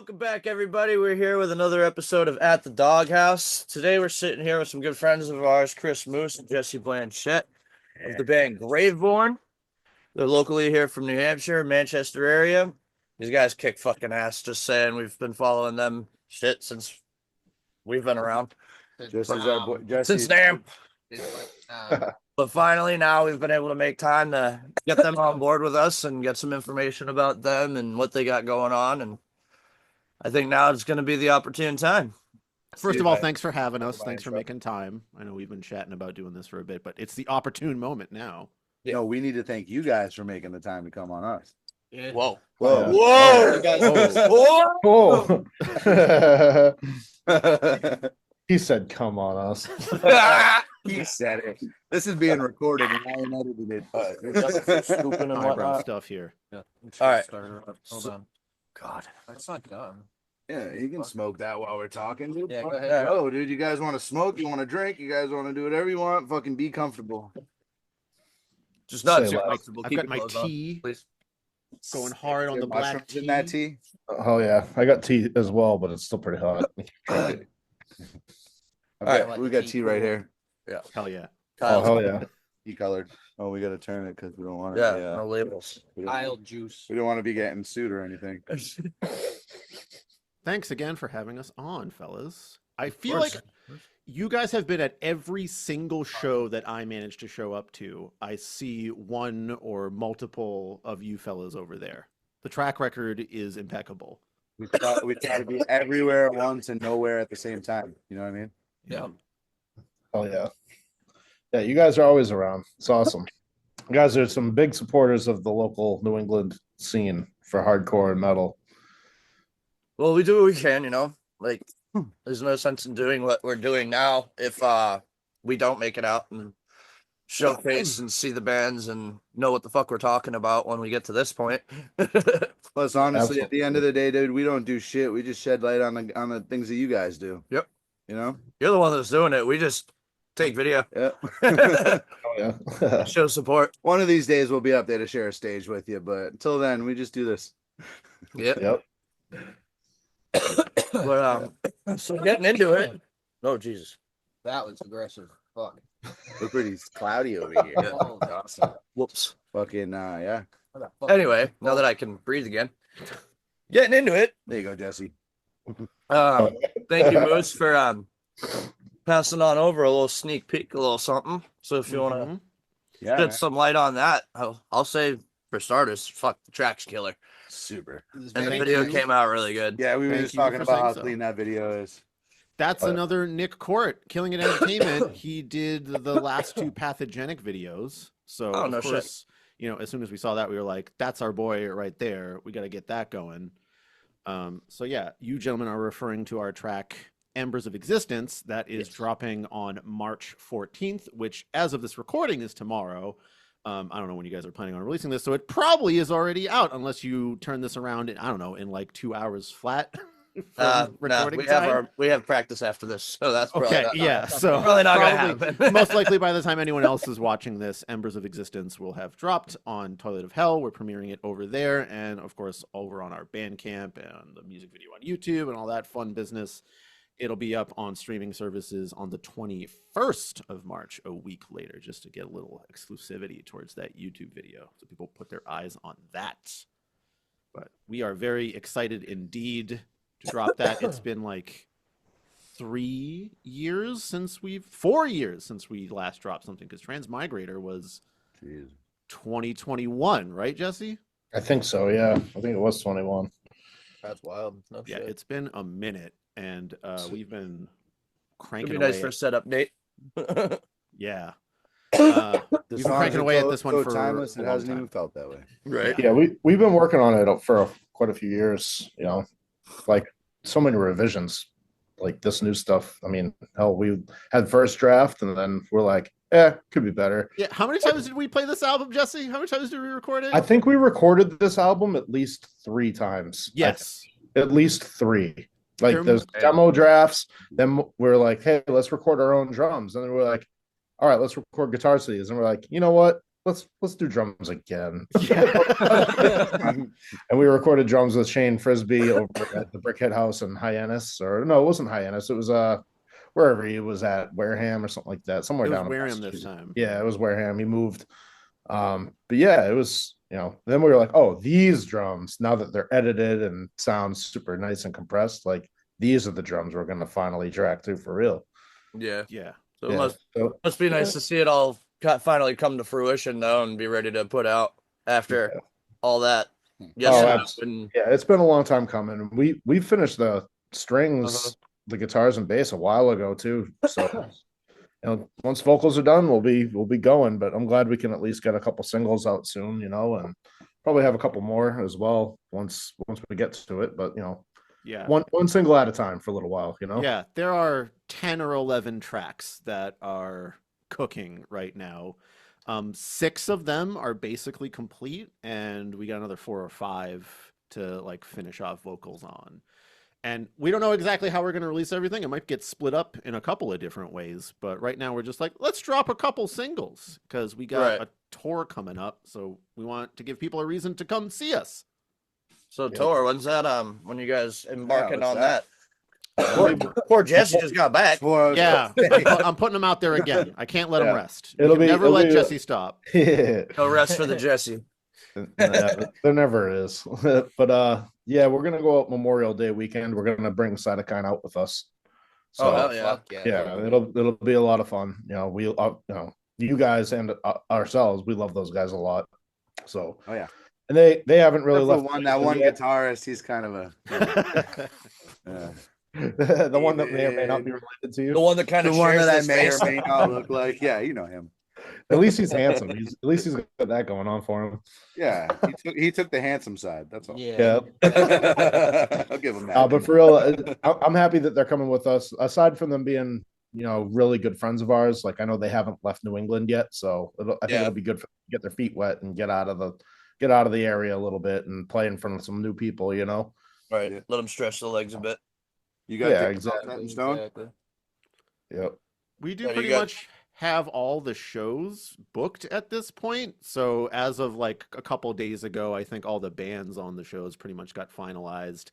Welcome back, everybody. We're here with another episode of At the Doghouse. Today, we're sitting here with some good friends of ours, Chris Moose and Jesse Blanchette of the band Graveborn. They're locally here from New Hampshire, Manchester area. These guys kick fucking ass, just saying. We've been following them shit since we've been around. Jesse's our boy. Jesse. Since damn. But finally, now we've been able to make time to get them on board with us and get some information about them and what they got going on. And I think now it's going to be the opportune time. First of all, thanks for having us. Thanks for making time. I know we've been chatting about doing this for a bit, but it's the opportune moment now. Yeah. No, we need to thank you guys for making the time to come on us. Yeah. Whoa. Whoa. Whoa. Whoa. He said, come on us. He said it. This is being recorded and I ain't edited it. Scooping and whatnot. Stuff here. Yeah. All right. Hold on. God. It's not done. Yeah, you can smoke that while we're talking, dude. Yeah, go ahead. Oh, dude, you guys want to smoke? You want to drink? You guys want to do whatever you want? Fucking be comfortable. Just not Say too less. comfortable. I've Keep got it my closed on, tea please. going hard on the black Mushrooms tea. in that tea. Oh, yeah. I got tea as well, but it's still pretty hot. Okay, right. we got tea right here. Yeah. Hell yeah. Oh, hell yeah. Tea colored. Oh, we got to turn it because we don't want it. Yeah, no labels. We don't, Aisle juice. we don't want to be getting sued or anything. Thanks again for having us on, fellas. I feel like you guys have been at every single show that I managed to show up to. I see one or multiple of you fellas over there. The track record is impeccable. We try to be everywhere at once and nowhere at the same time. You know what I mean? Yeah. Oh, yeah. Yeah, you guys are always around. It's awesome. You guys are some big supporters of the local New England scene for hardcore and metal. Well, we do what we can, you know. Like, there's no sense in doing what we're doing now if we don't make it out and showcase and see the bands and know what the fuck we're talking about when we get to this point. Plus, honestly, Absolutely. at the end of the day, dude, we don't do shit. We just shed light on the things that you guys do. Yep. You know? You're the one that's doing it. We just take video, Yeah. Oh, yeah. show support. One of these days we'll be up there to share a stage with you, but until then, we just do this. Yep. Yep. But so getting into it. Oh Jesus. That was aggressive. Fuck. We're pretty cloudy over here. Oh, awesome. Whoops. Fucking yeah. Anyway, now that I can breathe again, getting into it. There you go, Jesse. Thank you, Moose, for passing on over a little sneak peek, a little something. So if you want to Yeah, shed man. some light on that, I'll say for starters, fuck, the track's killer, Super. and the Thank video you. came out really good. Yeah, we were Thank just you talking for about how saying so. clean that video is. That's another Nick Court, Killing It Entertainment. He did the last two pathogenic videos. So, Oh, no of course, you know, as soon as we saw that, we were like, that's our boy right there. We got to get that going. So, yeah, you gentlemen are referring to our track Embers of Existence that is dropping on March 14th, which, as of this recording, is tomorrow. I don't know when you guys are planning on releasing this, so it probably is already out unless you turn this around in, I don't know, in like 2 hours flat. No, recording we have practice after this, so that's probably Okay, not, yeah. So probably not gonna probably- happen. most likely by the time anyone else is watching this, Embers of Existence will have dropped on Toilet of Hell. We're premiering it over there, and of course over on our Bandcamp and the music video on YouTube and all that fun business. It'll be up on streaming services on the 21st of March, a week later, just to get a little exclusivity towards that YouTube video, so people put their eyes on that. But we are very excited indeed to drop that. It's been like 4 years since we last dropped something, because Transmigrator was Jeez. 2021, right, Jesse? I think so, yeah. I think it was 21. That's wild. No Yeah, shit. it's been a minute, and we've been It'd cranking be nice away. for a setup date. Yeah, The we've been songs cranking are away at so- this one so for timeless. a It long hasn't time. even felt that way. Right. Yeah, we've been working on it for quite a few years, you know, like so many revisions, like this new stuff. I mean, hell, we had first draft and then we're like, could be better. Yeah, how many times did we play this album, Jesse? How many times did we record it? I think we recorded this album at least 3 times. Yes. At least 3. Like There- there's demo drafts. Then we're like, hey, let's record our own drums. And then we're like, all right, let's record guitar cities. And we're like, you know what? let's do drums again. Yeah. And we recorded drums with Shane Frisbee over at the Brickhead House in Hyannis, or no, it wasn't Hyannis. It was wherever he was at, Wareham or something like that, somewhere It was down in Wareham this Massachusetts. time. Yeah, it was Wareham. He moved. But yeah, it was, then we were like, oh, these drums, now that they're edited and sound super nice and compressed, like these are the drums we're gonna finally track to for real. Yeah. Yeah. So it Yeah. must be nice to see it all finally come to fruition though, and be ready to put out after all that. Yes. Oh, yeah, it's been a long time coming. We finished the strings, the guitars and bass a while ago too. So once vocals are done, we'll be going. But I'm glad we can at least get a couple singles out soon, and probably have a couple more as well once we get to it. But Yeah. one single at a time for a little while, Yeah, there are 10 or 11 tracks that are cooking right now. 6 of them are basically complete, and we got another 4 or 5 to like finish off vocals on. And we don't know exactly how we're going to release everything. It might get split up in a couple of different ways, but right now we're just like, let's drop a couple singles because we got a tour coming up, so we want to give people a reason to come see us. So tour, when's that? When you guys embarking on that? that? Poor Jesse just got back. Yeah, I'm putting him out there again. I can't let him rest. Never it'll let be, Jesse stop. No rest for the Jesse. There never is. But yeah, we're gonna go out Memorial Day weekend. We're gonna bring Cytokine out with us. So Oh hell yeah. yeah, it'll be a lot of fun. You guys and ourselves, we love those guys a lot. So Oh yeah. and they haven't really left that one yet. guitarist. He's kind of a The one that may or may not be related to you. The one that kind of shares that I this may or face. may not look like. Yeah, you know him. At least he's handsome. At least he's got that going on for him. Yeah, he took the handsome side. That's all. Yeah. I'll give him that. But for real, I'm happy that they're coming with us. Aside from them being, really good friends of ours, like I know they haven't left New England yet, so I think it'll be good for them to get their feet wet and get out of the area a little bit and play in front of some new people. Right. Yeah. Let them stretch the legs a bit. You got exactly. set in stone? Exactly. Yep. We do Yeah, you pretty got- much have all the shows booked at this point. So as of like a couple days ago, I think all the bands on the shows pretty much got finalized.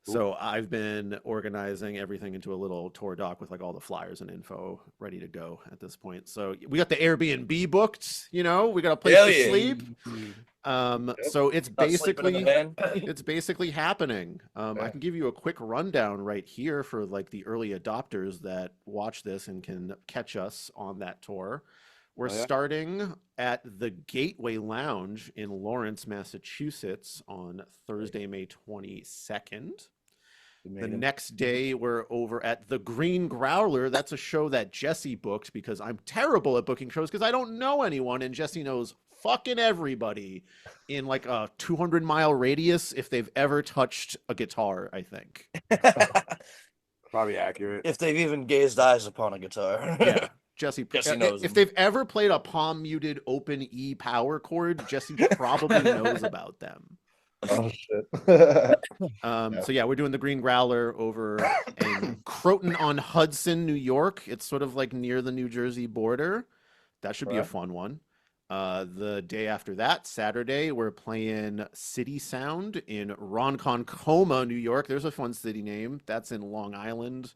So I've been organizing everything into a little tour doc with like all the flyers and info ready to go at this point. So we got the Airbnb booked, we got a place Hell to yeah. sleep. So it's Not sleeping in the van. basically happening. I can give you a quick rundown right here for like the early adopters that watch this and can catch us on that tour. We're starting at the Gateway Lounge in Lawrence, Massachusetts on Thursday, May 22nd. The next day, we're over at the Green Growler. That's a show that Jesse booked because I'm terrible at booking shows because I don't know anyone, and Jesse knows fucking everybody in like a 200-mile radius if they've ever touched a guitar, I think. Probably accurate. If they've even gazed eyes upon a guitar. Yeah. Jesse knows if them. they've ever played a palm muted open E power chord, Jesse probably knows about them. Oh shit. So yeah, we're doing the Green Growler over in Croton on Hudson, New York. It's sort of like near the New Jersey border. That should be a fun one. The day after that, Saturday, we're playing City Sound in Ronkonkoma, New York. There's a fun city name. That's in Long Island.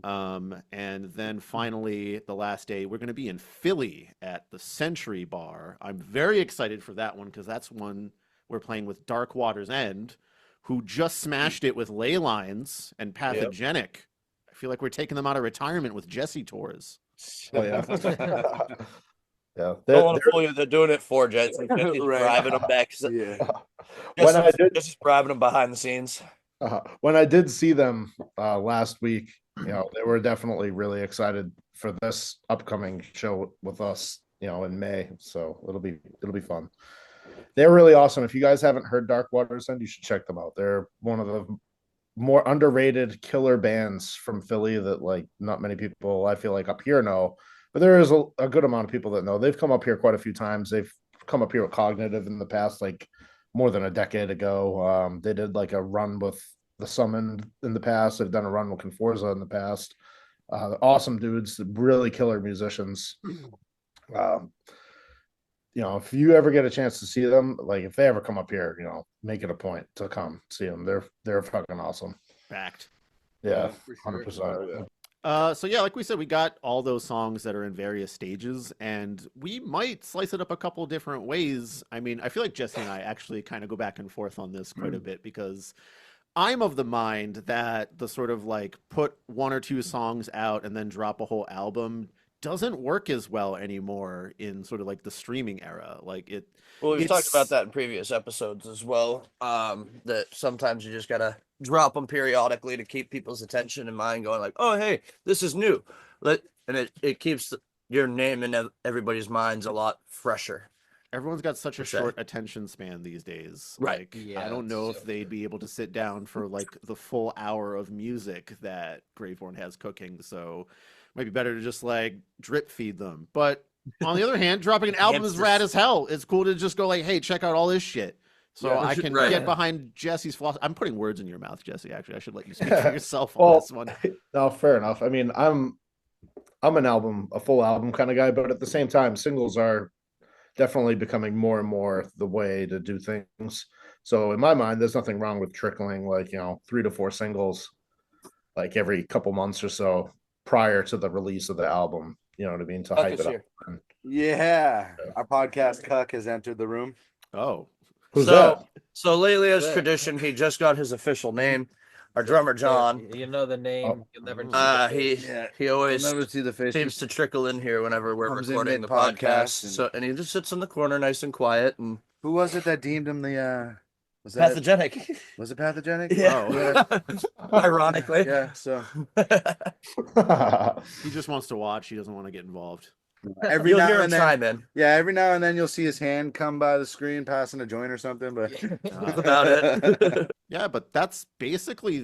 And then finally, the last day, we're going to be in Philly at the Century Bar. I'm very excited for that one because that's one we're playing with Dark Water's End, who just smashed it with Ley Lines and Pathogenic. I feel like we're taking them out of retirement with Jesse tours. Oh yeah. Yeah. Don't want to fool you. They're doing it for Jesse. Jesse's Right. bribing them back. Yeah. When I did- Jesse's bribing them behind the scenes. When I did see them last week, they were definitely really excited for this upcoming show with us, in May. So it'll be fun. They're really awesome. If you guys haven't heard Dark Waters End, you should check them out. They're one of the more underrated killer bands from Philly that like not many people I feel like up here know, but there is a good amount of people that know. They've come up here quite a few times. They've come up here with Cognitive in the past, like more than a decade ago. They did like a run with the Summoned in the past. They've done a run with Conforza in the past. They're awesome dudes, really killer musicians. if you ever get a chance to see them, like if they ever come up here, make it a point to come see them. They're fucking awesome. Fact. Yeah, for sure. 100%. So yeah, like we said, we got all those songs that are in various stages, and we might slice it up a couple different ways. I mean, I feel like Jesse and I actually kind of go back and forth on this quite a bit because I'm of the mind that the sort of like put one or two songs out and then drop a whole album doesn't work as well anymore in sort of like the streaming era. Like it. Well, we've talked It's- about that in previous episodes as well. That sometimes you just gotta drop them periodically to keep people's attention in mind, going like, "Oh, hey, this is new," and it keeps your name in everybody's minds a lot fresher. Everyone's got such a per se. short attention span these days. Right. Like, Yeah, I don't that's know so if they'd be able to sit down for like the full hour of music that Graveborn has cooking. So might be better to just like drip feed them. But on the other hand, dropping an album is rad as hell. It's cool to just go like, hey, check out all this shit. So Yeah, I can right. get behind Jesse's philosophy. I'm putting words in your mouth, Jesse. Actually, I should let you speak for yourself on Well, this one. no, fair enough. I mean, I'm a full album kind of guy, but at the same time, singles are definitely becoming more and more the way to do things. So in my mind, there's nothing wrong with trickling like, 3 to 4 singles like every couple months or so prior to the release of the album. You know what I mean? To Fuck hype is it up. here. Yeah, our podcast cuck has entered the room. Oh, Who's so, that? so lately, as Yeah. tradition, he just got his official name. Our drummer John. You know the name. Oh. You'll never. He always You'll never see the face. seems to trickle in here whenever we're Comes in recording the mid-podcast podcast. and- So, and he just sits in the corner, nice and quiet, and Who was it that deemed him the? Was that pathogenic. was it pathogenic? Yeah. Ironically. Yeah. So he just wants to watch. He doesn't want to get involved. every You'll now hear him and then, chime in. yeah, every now and then you'll see his hand come by the screen passing a joint or something. But That's about it. Yeah, but that's basically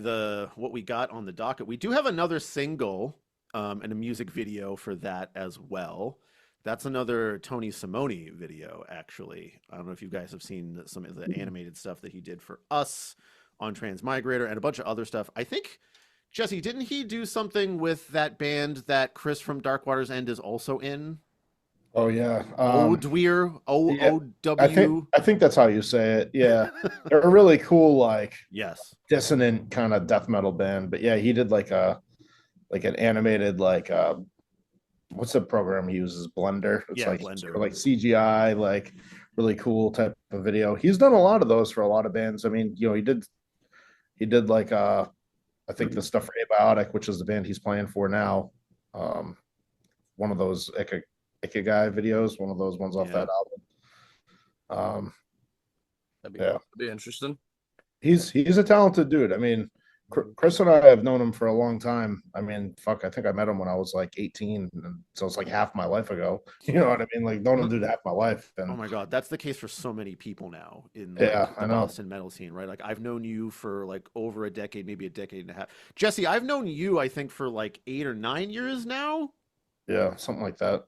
what we got on the docket. We do have another single and a music video for that as well. That's another Tony Simone video, actually. I don't know if you guys have seen some of the animated stuff that he did for us on Transmigrator and a bunch of other stuff. I think, Jesse, didn't he do something with that band that Chris from Dark Water's End is also in? Oh yeah. Odweir, yeah, O-O-W. I think that's how you say it. Yeah. They're a really cool, like Yes. dissonant kind of death metal band. But yeah, he did like an animated what's the program he uses? Blender. It's Yeah, like Blender. sort of like CGI, like really cool type of video. He's done a lot of those for a lot of bands. I mean, he did like I think the stuff for Abiotic, which is the band he's playing for now. One of those Ikigai videos, one of those ones off Yeah. that album. That'd Yeah. be interesting. He's a talented dude. I mean, Chris and I have known him for a long time. I mean, fuck, I think I met him when I was like 18, and so it's like half my life ago. You know what I mean? Like known him dude half my life. And Oh my God, that's the case for so many people now in Yeah, like, I the know. Boston metal scene, right? Like I've known you for like over a decade, maybe a decade and a half. Jesse, I've known you, I think, for like 8 or 9 years now. yeah, something like that.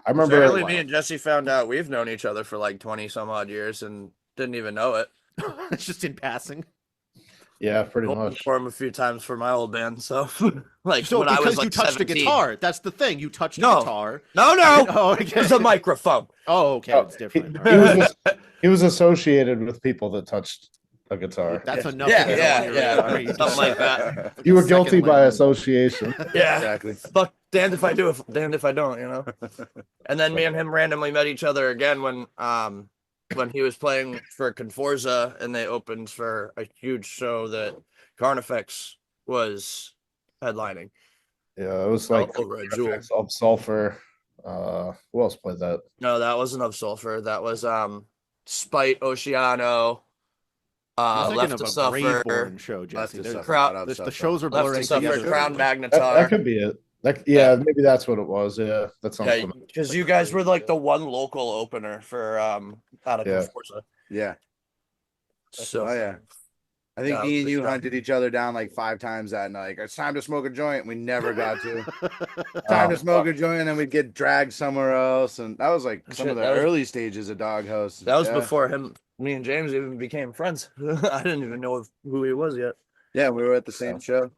I remember. Apparently, me and Jesse found out we've known each other for like 20 some odd years and didn't even know it. It's just in passing. Yeah, pretty Opened much. for him a few times for my old band. So, like So when I because was like you touched 17. a guitar, that's the thing. You touched a No. guitar. No, no, Oh, okay. it's a microphone. Oh, okay, Oh, it's different. He All right. was he was associated with people that touched a guitar. That's enough. Yeah, to get yeah, on your yeah. radar. You Something just- like that. You were Second guilty by line. association. Yeah, Exactly. fuck, damned if I do, damned if I don't, you know. And then me and him randomly met each other again when he was playing for Conforza and they opened for a huge show that Carnifex was headlining. Yeah, it was like over a Jewel. of Sulfur. Who else played that? No, that wasn't of Sulfur. That was Spite Oceano. You're thinking Left of to a Suffer. Graveborn show, Left Jesse. to There's- suffer, crowd- not the suffer. shows are Left blurring to Suffer, together. Crown That Magnetar. could be it. Yeah, maybe that's what it was. Yeah, that sounds Yeah, familiar. because you guys were like the one local opener for out of Yeah. Conforza. Yeah. So Oh yeah. I think Yeah, me and for you sure. hunted each other down like 5 times that night. It's time to smoke a joint. We never got to. Time to smoke a joint, and then we'd get dragged somewhere else. And that was like some Shit, of the that was- early stages of Doghouse. that was Yeah. before me and James even became friends. I didn't even know who he was yet. Yeah, we were at the same show.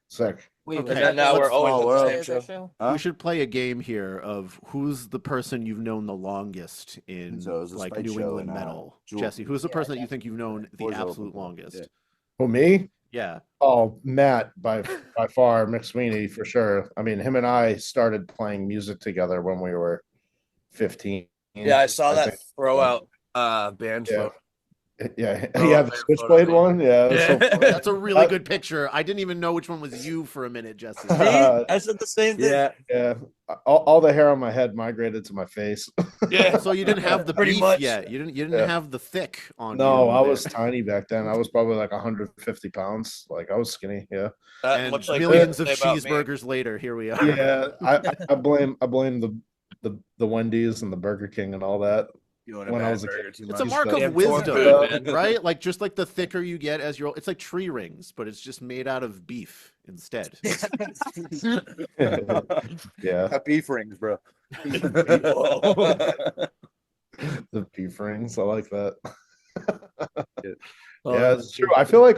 Sick. Wait, Okay. was And that now the we're always small at the world. same show. show? Huh? We should play a game here of who's the person you've known the longest in So it was a like spite New show England in, metal. Jewel. Jesse, who's the Yeah, person that you Jesse. think you've known the Doors open absolute for it. longest? Yeah. Who, me? Yeah. Oh, Matt by far, McSweeney for sure. I mean, him and I started playing music together when we were 15. Yeah, I saw that think. throw out band Yeah. photo. Yeah, Oh, yeah, the man, switchblade photo. one. Yeah, that's so Yeah. funny. That's a really good picture. I didn't even know which one was you for a minute, Jesse. See, I said the same thing. Yeah. Yeah, all the hair on my head migrated to my face. Yeah. So you didn't have the Pretty beef much. yet. You didn't Yeah. have the thick on No, you I there. was tiny back then. I was probably like 150 pounds. Like I was skinny. Yeah, And much like millions they of say about me. cheeseburgers later, here we are. yeah. I blame the Wendy's and the Burger King and all that. You want a When I bad was a burger kid. too It's much. a mark Damn of pork wisdom, food, man. right? Like just like the thicker you get as you're, it's like tree rings, but it's just made out of beef instead. Yeah, Beef rings, bro. the beef rings. I like that. Oh, Yeah, it's true. I feel like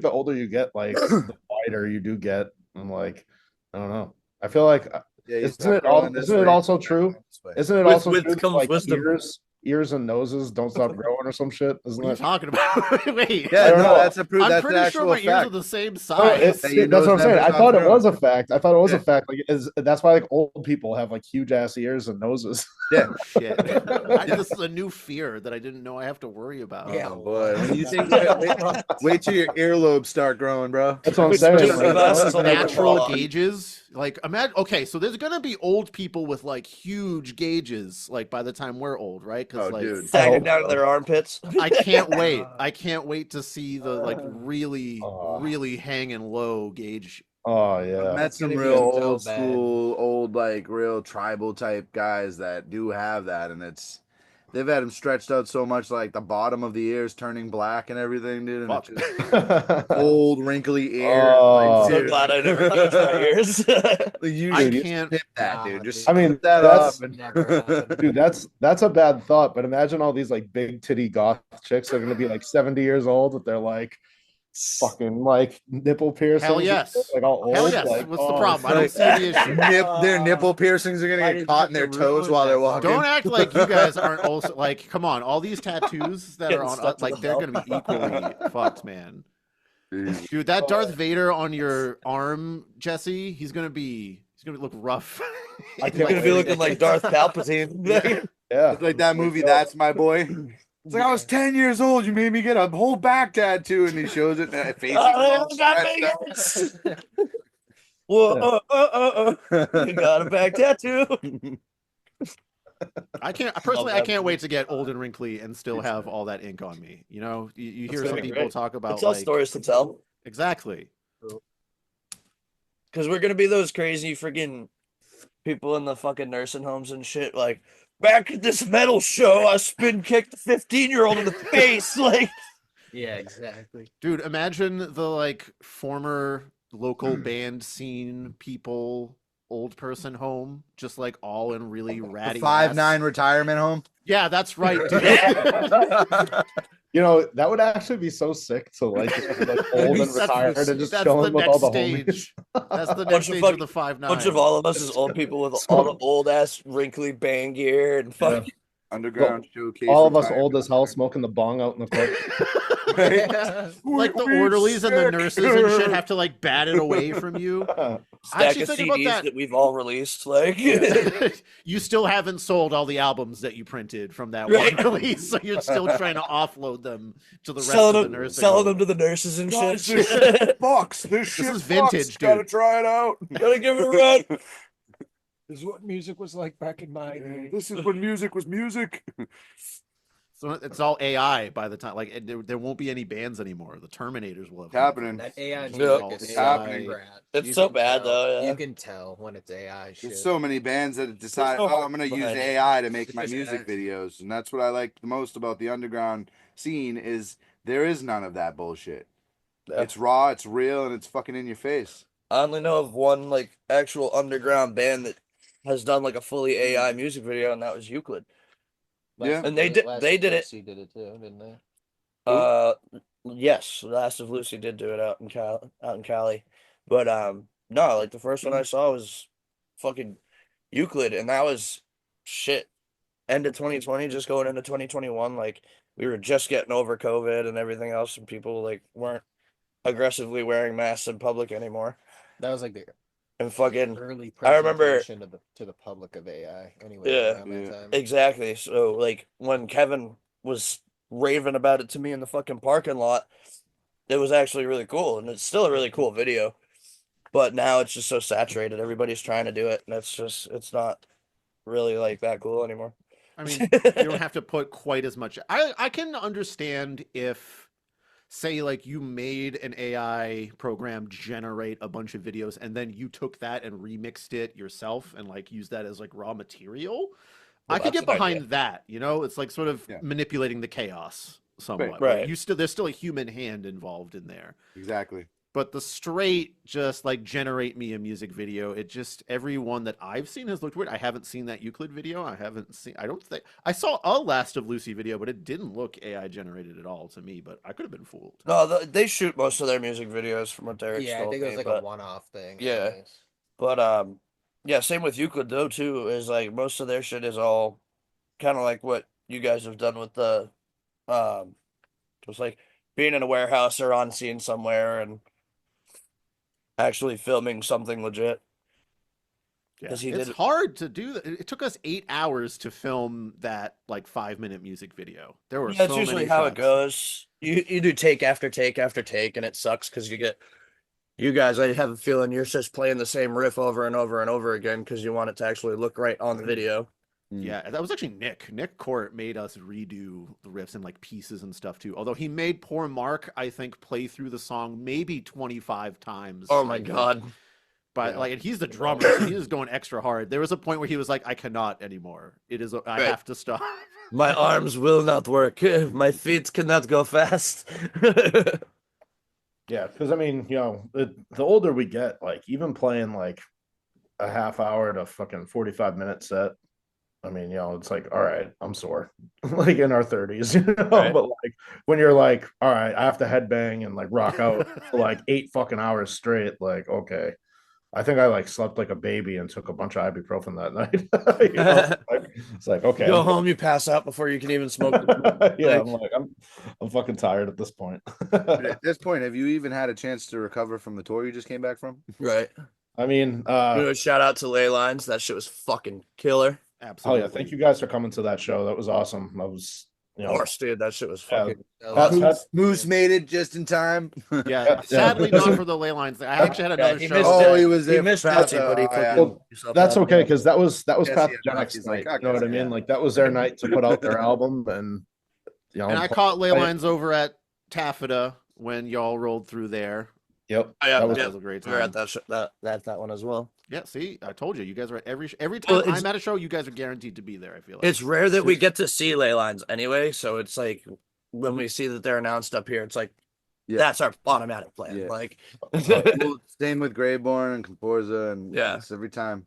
the older you get, like the wider you do get. I'm like, I don't know. I feel like Yeah, you isn't stop it growing this isn't it way, also you start true? going this way. Isn't it With- also with true that, comes like wisdom. ears and noses don't stop growing or some shit? Isn't What are you that? talking about? Wait. Yeah, I don't no, know. that's a proof. I'm That's an pretty sure actual my ears are fact. the same No, size. That your that's what I'm nose saying. never I thought it stops was a fact. I thought it was Yeah. a fact. Like, that's why like old people have like huge ass ears and noses. Yeah. Shit. This is a new fear that I didn't know I have to worry about. Yeah. Oh boy, when you think wait till your earlobes start growing, bro. That's what I'm Which saying. just Like, glasses that's on like- Natural on. gauges, like imagine. Okay, so there's gonna be old people with like huge gauges, like by the time we're old, right? Because Oh, like dude. Hanging down to their armpits. I can't wait. I can't wait to see the like really, Oh. really hanging low gauge. Oh yeah. Met some gonna be real so old bad. school, old like real tribal type guys that do have that, and they've had them stretched out so much, like the bottom of the ears turning black and everything, dude. And Fuck. it's just old, wrinkly ear. Oh. like, So dude, glad I never touched my ears. you I should can't. tip that, Nah, dude. Just dude. I mean, flip that that's- up. And... Never happened. Dude, that's a bad thought. But imagine all these like big titty goth chicks are gonna be like 70 years old, but they're like fucking like nipple piercings. Hell and yes. shit, like all old. Hell yes. Like, What's the oh, problem? I don't it's see any issue. Their nipple piercings are Why gonna did get you caught have in their to toes ruin while they're that? walking. Don't act like you guys aren't also like. Come on, all these tattoos that Getting are on, stuck to like the they're belt. gonna be equally fucked, man. Dude. Dude, that Darth Vader on your arm, Jesse, he's gonna look rough. I You're can't gonna be wait. looking like Darth Palpatine. Yeah. It's like that movie, That's My Boy. It's like I was 10 years old. You made me get a whole back tattoo, and he shows it. And face Oh, got fingers. Whoa, you got a back tattoo. I personally that can't movie. wait to get old and wrinkly and still have all that ink on me. You know, you hear gonna some be people great. talk about It's all like stories to tell. exactly. Because we're gonna be those crazy freaking people in the fucking nursing homes and shit. Like, back at this metal show, I spin kicked a 15-year-old in the face. Like, Yeah, exactly. Dude, imagine the like former local band scene people, old person home, just like all in really ratty. The 5'9" ass- retirement home. Yeah, that's right, dude. You know, that would actually be so sick to like, just be, like old and That's- retired and just that's chilling the with all next the homies. stage. That's the Bunch next of stage fuck- of the 5'9". bunch of all of us as old people with all the old ass wrinkly band gear and Yeah. fuck. Underground showcase. All of us retirement old as hell smoking the bong out in the club. Like the orderlies and the nurses and shit have to like bat it away from you. I Stack actually of think about CDs that. that we've all released. Like, You still haven't sold all the albums that you printed from that Right. one release, so you're still trying to offload them to the rest selling of the them, nursing selling home. them to the nurses and Guys, shit. Box. This shit is vintage, Gotta dude. try it out. Gotta give it a run. This is what music was like back in my day. This is when music was music. So it's all AI by the time, like there won't be any bands anymore. The Terminators will have It's happening. That AI Yeah. music is It's so happening. crap. It's You so can bad, tell. though, yeah. You can tell when it's AI shit. There's so many bands that decide, no oh, I'm going to use behind it. AI to make my There's music ads. videos. And that's what I like the most about the underground scene is there is none of that bullshit. Yeah. It's raw, it's real, and it's fucking in your face. I only know of one like actual underground band that has done like a fully AI music video, and that was Euclid. Yeah. And they did it. Lucy did it too, didn't they? Yes, Last of Lucy did do it out in Cali, but No, like the first one I saw was fucking Euclid, and that was shit. End of 2020, just going into 2021, like we were just getting over COVID and everything else, and people like weren't aggressively wearing masks in public anymore. That was like the And fucking, early I remember, presentation to the public of AI. Anyway, yeah, around that time. exactly. So like when Kevin was raving about it to me in the fucking parking lot, it was actually really cool, and it's still a really cool video. But now it's just so saturated. Everybody's trying to do it, and it's not really like that cool anymore. I mean, you don't have to put quite as much. I can understand if, say, like you made an AI program generate a bunch of videos and then you took that and remixed it yourself and like used that as like raw material. Well, I could that's get an idea. behind that, you know? It's like sort of Yeah. manipulating the chaos somewhat. Right. You still there's still a human hand involved in there. Exactly. But the straight just like generate me a music video, it just every one that I've seen has looked weird. I haven't seen that Euclid video. I don't think I saw a Last of Lucy video, but it didn't look AI generated at all to me, but I could have been fooled. No, they shoot most of their music videos from what Derek Yeah, I told think it me, was like but a one-off thing. yeah. anyways. but yeah, same with Euclid though too. Is like most of their shit is all kind of like what you guys have done with the just like being in a warehouse or on scene somewhere and actually filming something legit. Yeah, 'Cause he it's did- hard to do that. It took us 8 hours to film that like 5-minute music video. There were Yeah, it's so usually many how it shots. goes. You do take after take after take, and it sucks because you guys. I have a feeling you're just playing the same riff over and over and over again because you want it to actually look right on the video. Yeah, that was actually Nick. Nick Court made us redo the riffs and like pieces and stuff too. Although he made poor Mark, I think, play through the song maybe 25 times. Oh I my think. god. But Yeah. like, and he's the drummer, so he was going extra hard. There was a point where he was like, "I cannot anymore. It is. I Right. have to stop." My arms will not work. My feet cannot go fast. Yeah, because I mean, the older we get, like even playing like a half hour to fucking 45-minute set. I mean, it's like, all right, I'm sore. Like in our 30s, Right. But like when you're like, all right, I have to headbang and like rock out for like 8 fucking hours straight, like, okay. I think I like slept like a baby and took a bunch of ibuprofen that night. It's like, okay. Go home, you pass out before you can even smoke. Yeah, I'm fucking tired at this point. At this point, have you even had a chance to recover from the tour you just came back from? Right. I mean, Shout out to Ley Lines. That shit was fucking killer. oh Absolutely. yeah, thank you guys for coming to that show. That was awesome. That was, Of course, dude. That shit was Yeah. fucking. Moose made it just in time. Yeah, Yeah. sadly not for the ley lines. I actually had another he show. missed Oh, it. he was He there. missed for Patsy, Pat, but he oh, yeah. fucking. himself that's out. okay because that was Yes, he had Pathogenics Rocky's night. like, You know what I okay, mean? yeah. Like that was their night to put out their album, and And I caught ley lines over at Taffeta when y'all rolled through there. Yep. Oh, yeah, that was That was a great We were time. at that one as well. Yeah, see, I told you, you guys are at every time Well, it's- I'm at a show, you guys are guaranteed to be there. I feel like It's rare that we get to see Ley Lines anyway, so it's like when we see that they're announced up here, it's like Yeah. that's our automatic plan. Yeah. Like, Well, same with Graveborn and Comporza, and Yeah. it's every time.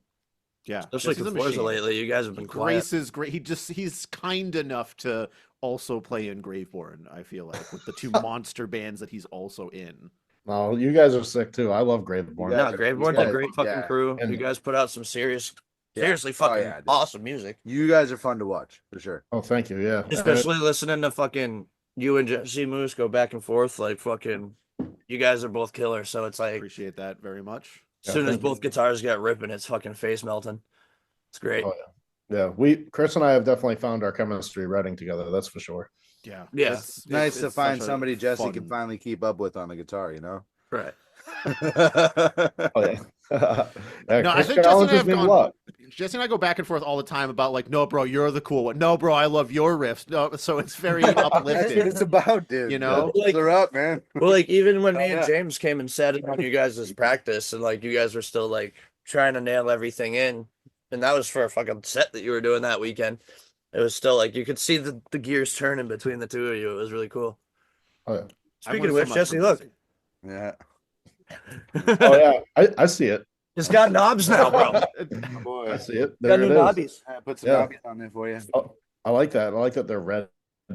yeah, especially Jesse's a Forza machine. lately, you guys have been quiet. Grace is great. He's kind enough to also play in Graveborn. I feel like with the two monster bands that he's also in. No, you guys are sick too. I love Graveborn. No, Graveborn's a great fucking Yeah. crew. And- You guys put out some seriously Oh, fucking yeah, dude. awesome music. You guys are fun to watch for sure. Oh, thank you. Yeah. Especially listening to fucking you and Jesse Moose go back and forth, like fucking. You guys are both killers, so it's like Appreciate that very much. as soon as thank you. both guitars get ripping, it's fucking face melting. It's great. Oh, yeah. Chris and I have definitely found our chemistry writing together. That's for sure. Yeah, Yeah. It's nice to it's find such a somebody Jesse fun- can finally keep up with on the guitar, you know? Right. Oh yeah. Yeah, No, I Chris think Jesse and I challenges have me a gone. lot. Jesse and I go back and forth all the time about like, no, bro, you're the cool one. No, bro, I love your riffs. No, so it's very That's what uplifting. it's about, dude. You know? Like- they're up, man. Well, like even when me Oh, and yeah. James came and sat in on you guys' practice, and like you guys were still like trying to nail everything in, and that was for a fucking set that you were doing that weekend. It was still like you could see the gears turning between the two of you. It was really cool. Oh yeah. I Speaking of learned so which, much Jesse, from look, Jesse. Yeah. Oh yeah. I see it. it's got knobs now, bro. Oh, boy. I see it. Got There new it is. knobbies. I put some Yeah. copies on there for you. Oh, I like that. I like that they're red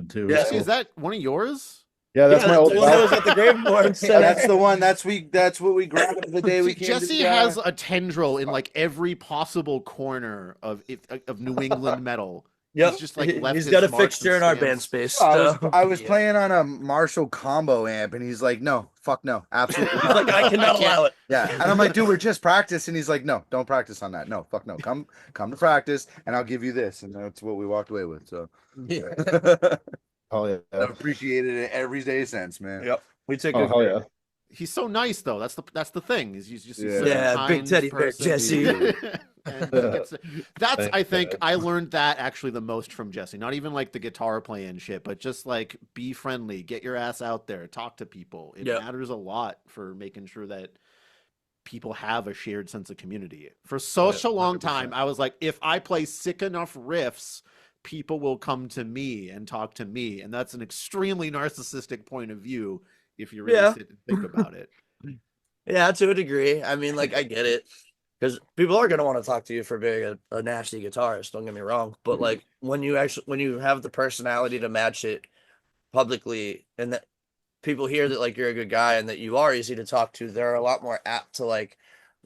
too. Yeah. Jesse, is that one of yours? Yeah, that's Yeah, my old the one that was belt. at the Graveborn Center. That's the one. That's what we grabbed the day we came. Jesse has a tendril in like every possible corner of New England metal. Yep. He's just like left He's his got a marks and fixture in our band stamps. space. I was Yeah. playing on a Marshall combo amp, and he's like, "No, fuck no, absolutely." He's like, I cannot allow it. Yeah, and I'm like, "Dude, we're just practicing." He's like, "No, don't practice on that. No, fuck no. Come to practice, and I'll give you this." And that's what we walked away with. So Oh yeah. I've appreciated it every day since, man. Yep. We take Oh good hell care. yeah. He's so nice though. That's the thing. He's just Yeah. such a Yeah, big kind teddy bear person. Jesse. And he gets- that's Thank I think you. I learned that actually the most from Jesse. Not even like the guitar playing shit, but just like be friendly, get your ass out there, talk to people. It Yep. matters a lot for making sure that people have a shared sense of community. For such a long time, I was like, if I play sick enough riffs, people will come to me and talk to me. And that's an extremely narcissistic point of view if you really Yeah. sit and think about it. Yeah, to a degree. I mean, like, I get it. Because people are going to want to talk to you for being a nasty guitarist, don't get me wrong. But, like, when you have the personality to match it publicly and that people hear that, like, you're a good guy and that you are easy to talk to, they're a lot more apt to, like,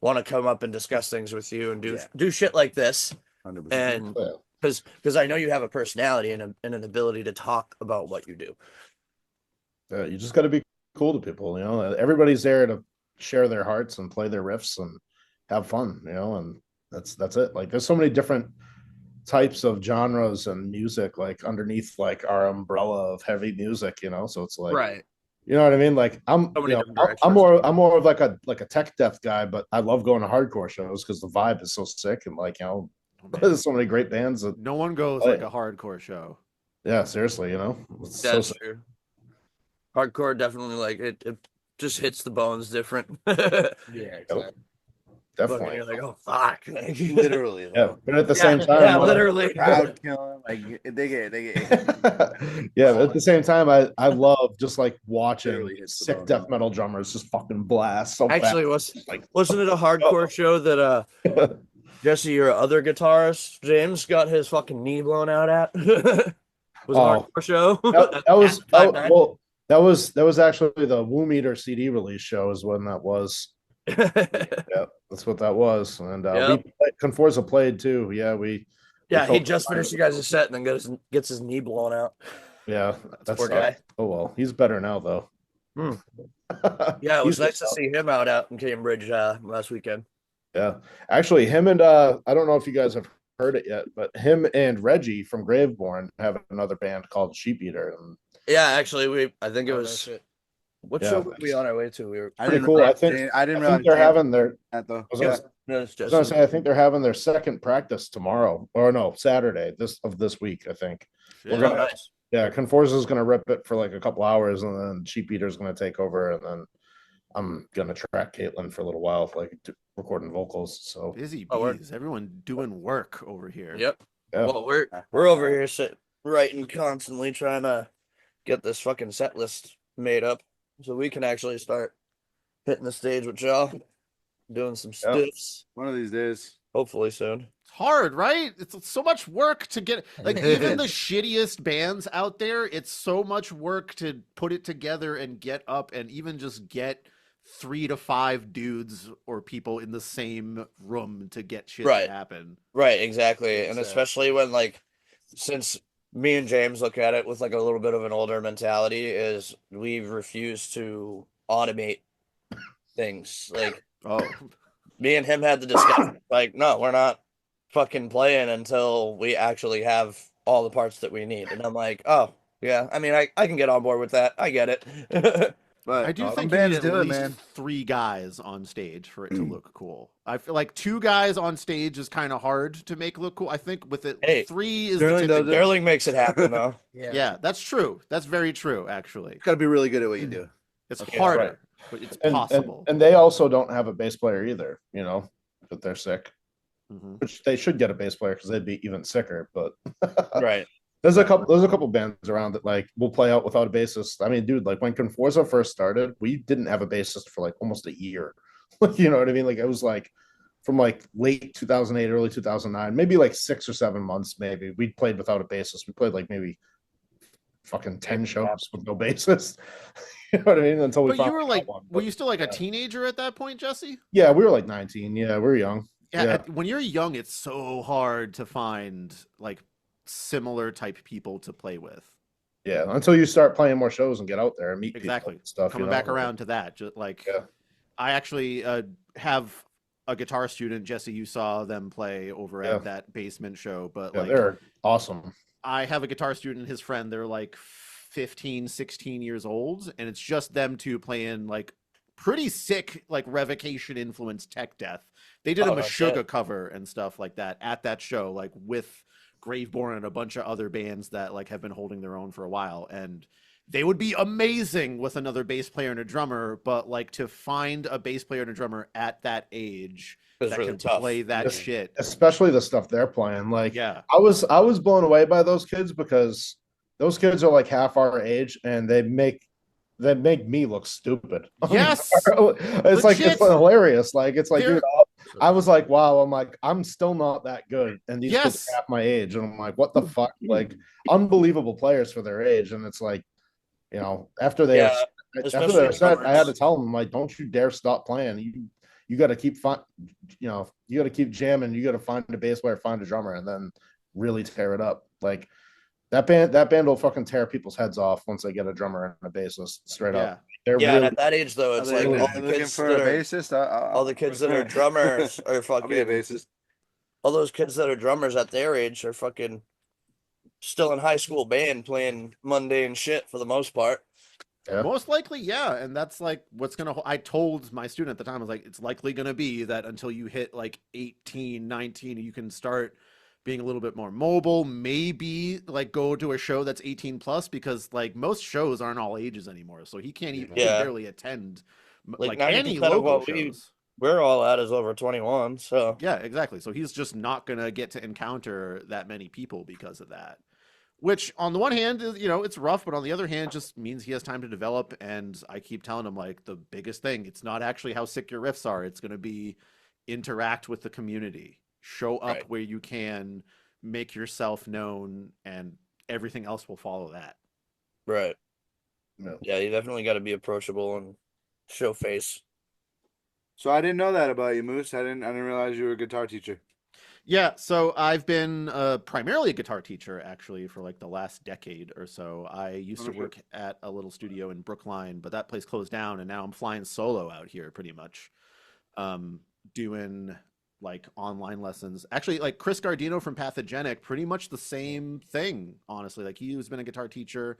want to come up and discuss things with you and do shit like this. 100%. And Yeah. because I know you have a personality and an ability to talk about what you do. Yeah, you just got to be cool to people, you know. Everybody's there to share their hearts and play their riffs and have fun, you know, and that's it. Like there's so many different types of genres and music like underneath like our umbrella of heavy music, you know. So it's like you know what I mean? Like So many different directions. I'm more of like a tech death guy, but I love going to hardcore shows because the vibe is so sick and like, you know, Oh, man. there's so many great bands that No one goes Oh, like yeah. a hardcore show. yeah, seriously, you know. It's so That's sick. true. Hardcore definitely like it just hits the bones different. Yeah, Yep. But Definitely. you're like, oh fuck. literally. Yeah, but at the Yeah, same time, yeah, literally. Crowd killing, like they get. yeah, but at the same time, I love just like watching Literally hits the sick bone. death metal drummers just fucking blast so Actually, fast. wasn't it a hardcore show that Jesse, your other guitarist, James, got his fucking knee blown out at? Was a Oh. hardcore show. that was At 5'9"? well, that was actually the Woo Meter CD release show is when that was. Yeah, that's what that was, and Yep. Conforza played too. Yeah, Yeah, he felt just fine. finished you guys' set and then gets his knee blown out. Yeah, that's Poor guy. Oh well, he's better now though. Hmm. Yeah, it was He's nice to good see him out in Cambridge last weekend. Yeah, actually, him and I don't know if you guys have heard it yet, but him and Reggie from Graveborn have another band called Sheep Eater. And Yeah, actually, I think it was. What Yeah. show were we on our way to? We were. Pretty cool. I think I didn't I realize think they're having their. that though. I was Yeah, gonna, no, it's I was gonna just. say I think they're having their second practice tomorrow, or no, Saturday this week. I think. Shit. We're gonna- Nice. Yeah, Conforza is gonna rip it for like a couple hours, and then Sheep Eater's gonna take over, and then I'm gonna track Caitlin for a little while, like recording vocals. So Busy Oh, we're- bees. Everyone doing work over here. Yep. yeah, Well, we're over here writing constantly, trying to get this fucking set list made up so we can actually start hitting the stage with y'all, doing some Yep. stiffs. One of these days. Hopefully soon. It's hard, right? It's so much work to get like even the shittiest bands out there, it's so much work to put it together and get up and even just get 3 to 5 dudes or people in the same room to get shit Right. to happen. Right, exactly. And Exactly. especially when like since me and James look at it with like a little bit of an older mentality is we refuse to automate things. Like Oh, me and him had the discussion. Like, no, we're not fucking playing until we actually have all the parts that we need. And I'm like, oh, yeah. I mean, I can get on board with that. I get it. But I do some think you bands need do at it, least man. 3 guys on stage for it to look cool. I feel like 2 guys on stage is kind of hard to make look cool. I think with it, Hey, 3 is the Sterling does typical. it. Sterling makes it happen, though. Yeah, that's true. That's very true, actually. You gotta be really good at what you do. It's Okay, harder, right. but it's and, possible. and they also don't have a bass player either. You know, but they're sick, Mhm. which they should get a bass player because they'd be even sicker. But Right. There's a couple bands around that like will play out without a bassist. I mean, dude, like when Conforza first started, we didn't have a bassist for like almost a year. You know what I mean? Like it was like from like late 2008, early 2009, maybe like 6 or 7 months. Maybe we played without a bassist. We played like maybe fucking 10 shows with no bassist. You know what I mean? Until we But you found were like, one. were But, you still like a yeah. teenager at that point, Jesse? Yeah, we were like 19. Yeah, we were young. Yeah, Yeah. when you're young, it's so hard to find like similar type people to play with. Yeah, until you start playing more shows and get out there and meet people Exactly. and stuff. Coming you know? back around to that, just like Yeah. I actually have a guitar student, Jesse. You saw them play over Yeah. at that basement show, but Yeah, like they're awesome. I have a guitar student and his friend. They're like 15, 16 years old, and it's just them two playing like pretty sick, like Revocation influenced tech death. They did Oh, a no Meshuggah shit. cover and stuff like that at that show, like with Graveborn and a bunch of other bands that like have been holding their own for a while. And they would be amazing with another bass player and a drummer, but like to find a bass player and a drummer at that age It's that really can tough. play that Yes. shit. Especially the stuff they're playing. Like Yeah. I was blown away by those kids because those kids are like half our age and they make me look stupid. Yes. It's like Legit. it's hilarious. Like it's like, They're- dude, I was like, wow, I'm like, I'm still not that good. And these kids Yes. are half my age. And I'm like, what the fuck? Like unbelievable players for their age. And it's like, you know, after they Yeah, after especially they were set, I had to drummers. tell them, like, don't you dare stop playing. You got to keep you got to keep jamming. You got to find a bass player, find a drummer, and then really tear it up. Like that band will fucking tear people's heads off once they get a drummer and a bassist straight Yeah. up. They're Yeah, and really at that age though, it's like all the looking kids for that a are bassist. all the kids that are drummers are I'll be a fucking. bassist. All those kids that are drummers at their age are fucking still in high school band playing mundane shit for the most part. Yeah. Most likely, yeah. And that's like what's going to, I told my student at the time, I was like, it's likely going to be that until you hit like 18, 19, you can start being a little bit more mobile, maybe like go to a show that's 18 plus, because like most shows aren't all ages anymore. So he can't even, he Yeah. can barely attend Like like any 90% of local what we- shows. We're all at is over 21, so Yeah, exactly. So he's just not going to get to encounter that many people because of that. Which on the one hand is, you know, it's rough, but on the other hand just means he has time to develop. And I keep telling him like the biggest thing, it's not actually how sick your riffs are. It's going to be interact with the community, show up Right. where you can, make yourself known, and everything else will follow that. right. No. Yeah, you definitely got to be approachable and show face. So I didn't know that about you, Moose. I didn't realize you were a guitar teacher. Yeah, so I've been primarily a guitar teacher actually for like the last decade or so. I used to Okay. work at a little studio in Brookline, but that place closed down, and now I'm flying solo out here pretty much, doing like online lessons. Actually, like Chris Gardino from Pathogenic, pretty much the same thing, honestly. Like he's been a guitar teacher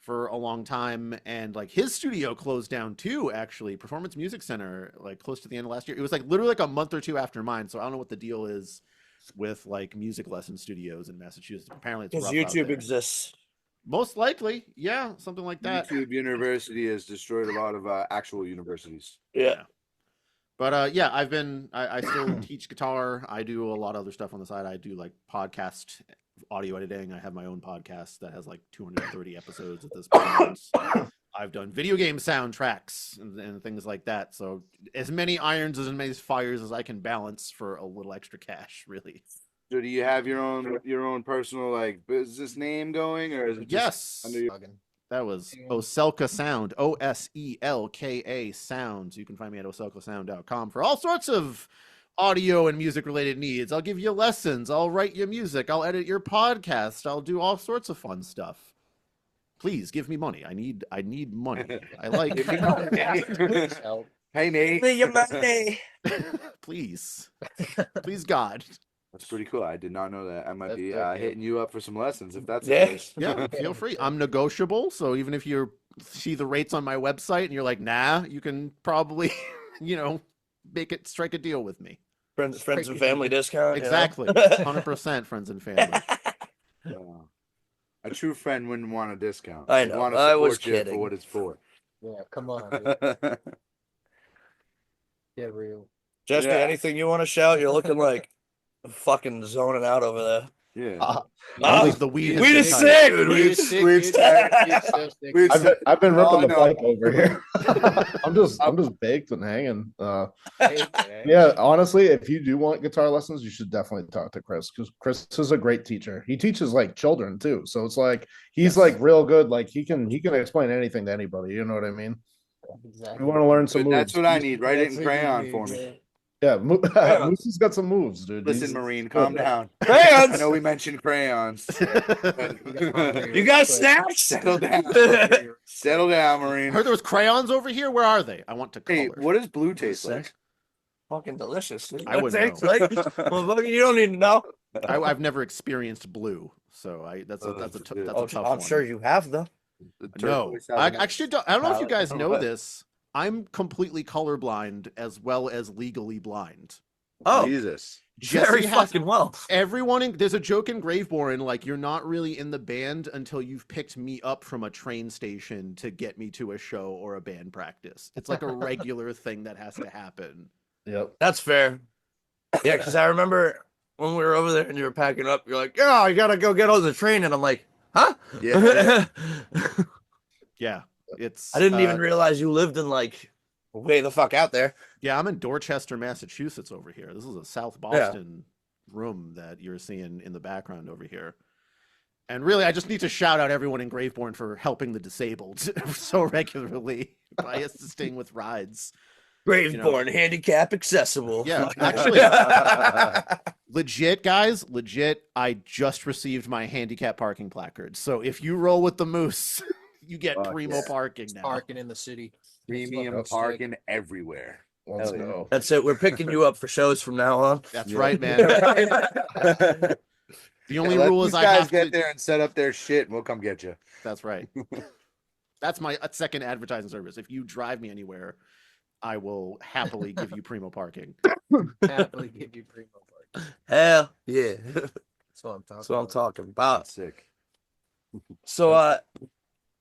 for a long time, and like his studio closed down too, actually. Performance Music Center, like close to the end of last year. It was like literally like a month or two after mine, so I don't know what the deal is with like music lesson studios in Massachusetts. Apparently it's Because rough out YouTube there. exists. Most likely, yeah, something like that. YouTube University has destroyed a lot of actual universities. Yeah. But yeah, I still teach guitar. I do a lot of other stuff on the side. I do like podcast audio editing. I have my own podcast that has like 230 episodes at this point. I've done video game soundtracks and things like that. So as many irons as many fires as I can balance for a little extra cash, really. So do you have your own personal like business name going, or is it just Yes. under your That was Oselka Sound, Oselka Sound. So you can find me at oselkasound.com for all sorts of audio and music related needs. I'll give you lessons. I'll write you music. I'll edit your podcast. I'll do all sorts of fun stuff. Please give me money. I need money. I like Hey Nate. Be your money. please. Please God. That's pretty cool. I did not know that. I might That's be good, yeah. hitting you up for some lessons if that's Yeah. the case. Yeah, feel free. I'm negotiable. So even if you see the rates on my website and you're like, nah, you can probably, strike a deal with me. Friends and family discount. you know? Exactly. 100% friends and family. A true friend wouldn't want a discount. I They'd know. want to I was support you kidding. for what it's for. Yeah, come on, dude. Get real. Jessica, Yeah. anything you want to shout? You're looking like fucking zoning out over there. Yeah. The weed Weed has is been sick. tight. I've been ripping the no. pipe over here. I'm just baked and hanging. Yeah, honestly, if you do want guitar lessons, you should definitely talk to Chris because Chris is a great teacher. He teaches like children too, so it's like he's like real good. Like he can explain anything to anybody. You know what I mean? If you want to learn some moves, That's what I need. Write it in crayon for me. yeah, Moose has got some moves, dude. Listen, Marine, calm down. I Crayons. know we mentioned crayons. You got snacks? Settle down. Settle down, I Marine. heard there was crayons over here. Where are they? I want to color. Hey, what does blue taste like? Fucking delicious. Dude. I wouldn't Tastes know. like, motherfucker, you don't need to know. I've never experienced blue, so that's a that's tough I'm one. sure you have though. No, I actually don't. I don't know if you guys know this. I'm completely colorblind as well as legally blind. Oh, Jesus. very Jesse has fucking well. everyone. There's a joke in Graveborn, like you're not really in the band until you've picked me up from a train station to get me to a show or a band practice. It's like a regular thing that has to happen. Yep. That's fair. Yeah, because I remember when we were over there and you were packing up, you're like, "Yeah, I gotta go get on the train," and I'm like, "Huh?" Yeah. Yeah, it's. I didn't even realize you lived in like way the fuck out there. Yeah, I'm in Dorchester, Massachusetts over here. This is a South Boston room that you're seeing in the background over here. And really, I just need to shout out everyone in Graveborn for helping the disabled so regularly by assisting with rides. Graveborn, handicap accessible. Yeah, actually, legit, guys, legit. I just received my handicap parking placard. So if you roll with the Moose, you get primo parking now. Parking in the city. Premium Fucking parking everywhere. Let's Hell yeah. go. That's it. We're picking you up for shows from now on. That's Yeah. right, man. The only Let rule these is I guys have get to. there and set up their shit, and we'll come get you. That's right. That's my second advertising service. If you drive me anywhere, I will happily give you primo parking. Happily give you primo parking. Hell yeah. That's what I'm talking That's what I'm about. talking about. That's sick. So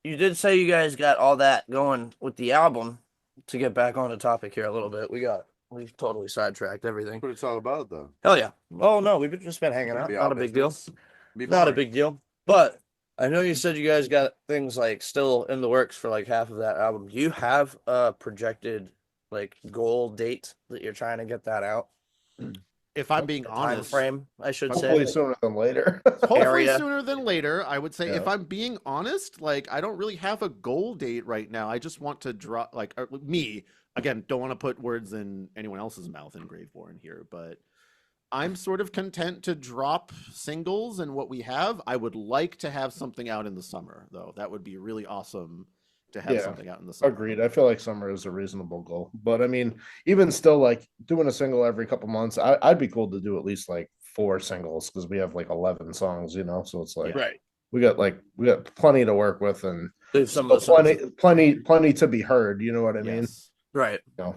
you did say you guys got all that going with the album. To get back on the topic here a little bit, we've totally sidetracked everything. That's what it's all about, though. Hell yeah. Oh no, we've just been hanging out. Be Not all a big deal. business. Be Not a boring. big deal. But I know you said you guys got things like still in the works for like half of that album. Do you have a projected like goal date that you're trying to get that out? If I'm being Time honest, frame, I should Hopefully say. sooner than later. hopefully area. sooner than later. I would say if Yeah. I'm being honest, like I don't really have a goal date right now. I just want to drop like me again. Don't want to put words in anyone else's mouth in Graveborn here, but I'm sort of content to drop singles and what we have. I would like to have something out in the summer, though. That would be really awesome to have Yeah. something out in the summer. Agreed. I feel like summer is a reasonable goal, but I mean, even still, like doing a single every couple months, I'd be cool to do at least like 4 singles because we have like 11 songs, you know. So it's like Right. we got plenty to work with and There's some of the songs- plenty to be heard. You know what I mean? Yes. Right. You know,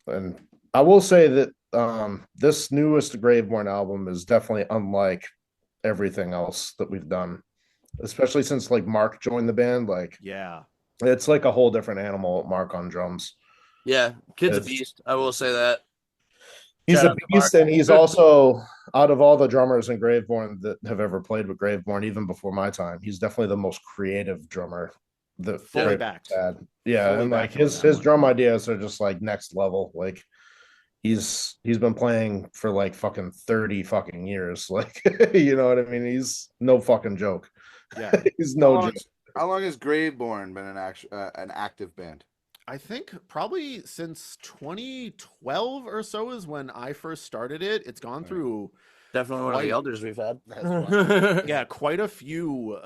and I will say that this newest Graveborn album is definitely unlike everything else that we've done, especially since like Mark joined the band. Like Yeah. it's like a whole different animal with Mark on drums. Yeah. Kid's a It's- beast. I will say that. He's Shout a out to beast, Mark. and he's also out of all the drummers in Graveborn that have ever played with Graveborn, even before my time, he's definitely the most creative drummer that Fully Graveborn backed. had. Yeah, Fully and like backed on his that one. drum ideas are just like next level. Like he's been playing for like fucking 30 fucking years. Like you know what I mean? He's no fucking joke. Yeah. He's How no long, joke. how long has Graveborn been an active band? I think probably since 2012 or so is when I first started it. It's gone through Definitely one of the Quite- elders we've had. yeah, quite a few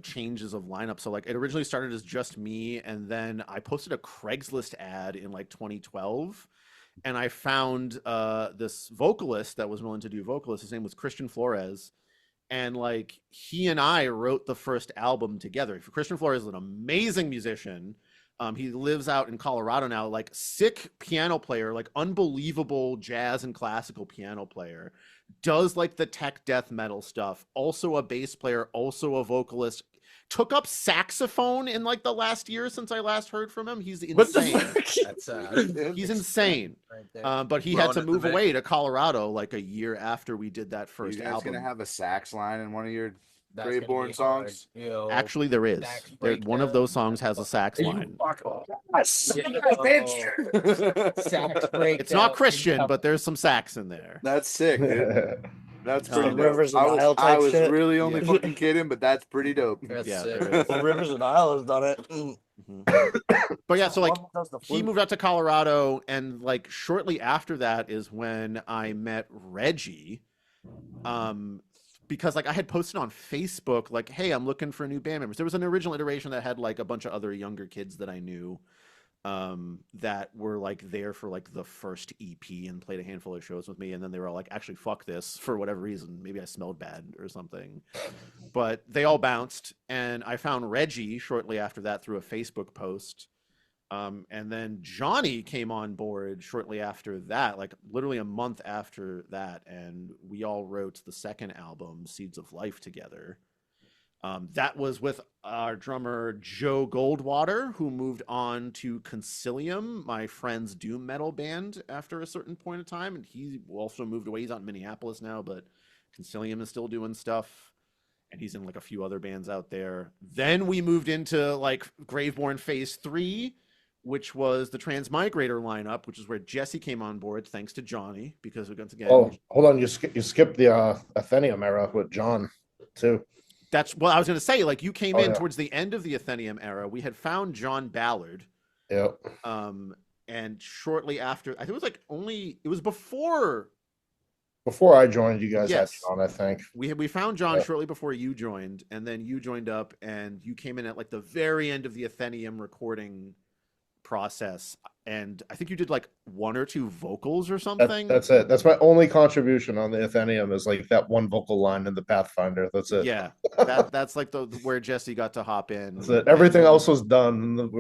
changes of lineup. So like it originally started as just me, and then I posted a Craigslist ad in like 2012, and I found this vocalist that was willing to do vocalist. His name was Christian Flores, and like he and I wrote the first album together. Christian Flores is an amazing musician. He lives out in Colorado now, like sick piano player, like unbelievable jazz and classical piano player, does like the tech death metal stuff, also a bass player, also a vocalist, took up saxophone in like the last year since I last heard from him. He's What the insane. fuck? He's insane. Right there. But he Thrown had to in the move mix. away to Colorado like a year after we did that You first guys album. gonna have a sax line in one of your That's gonna be Graveborn hard. songs? Yo, Actually, there is. sax One of breakdown. those songs has a sax line. Yes. sax break. It's not Christian, but there's some sax in there. That's sick, dude. That's pretty Some dope. Rivers of Nile I type was shit. really only Yeah. fucking kidding, but that's pretty dope. That's Yeah, sick. there is. Well, Rivers of Nile has done it. But yeah, so like Does the he flute. moved out to Colorado, and like shortly after that is when I met Reggie. Because like I had posted on Facebook, like, hey, I'm looking for new band members. There was an original iteration that had like a bunch of other younger kids that I knew that were like there for like the first EP and played a handful of shows with me, and then they were all like, actually fuck this for whatever reason. Maybe I smelled bad or something. But they all bounced, and I found Reggie shortly after that through a Facebook post. And then Johnny came on board shortly after that, like literally a month after that, and we all wrote the second album, Seeds of Life, together. That was with our drummer Joe Goldwater, who moved on to Concilium, my friend's doom metal band, after a certain point of time, and he also moved away. He's out in Minneapolis now, but Concilium is still doing stuff, and he's in like a few other bands out there. Then we moved into like Graveborn Phase 3, which was the Transmigrator lineup, which is where Jesse came on board, thanks to Johnny, because once again, Oh, hold on. You skipped the Athenium era with John too. that's what I was going to say. Like you came Oh, in yeah. towards the end of the Athenium era. We had found John Ballard, Yep. and shortly after, I think it was like it was before Before I joined, you guys Yes. had John, I think. we found John Yeah. shortly before you joined, and then you joined up, and you came in at like the very end of the Athenium recording process, and I think you did like one or two vocals or something. That's it. That's my only contribution on the Athenium is like that one vocal line in the Pathfinder. That's it. Yeah, that's like the where Jesse got to hop in. That's it. Everything And- else was done.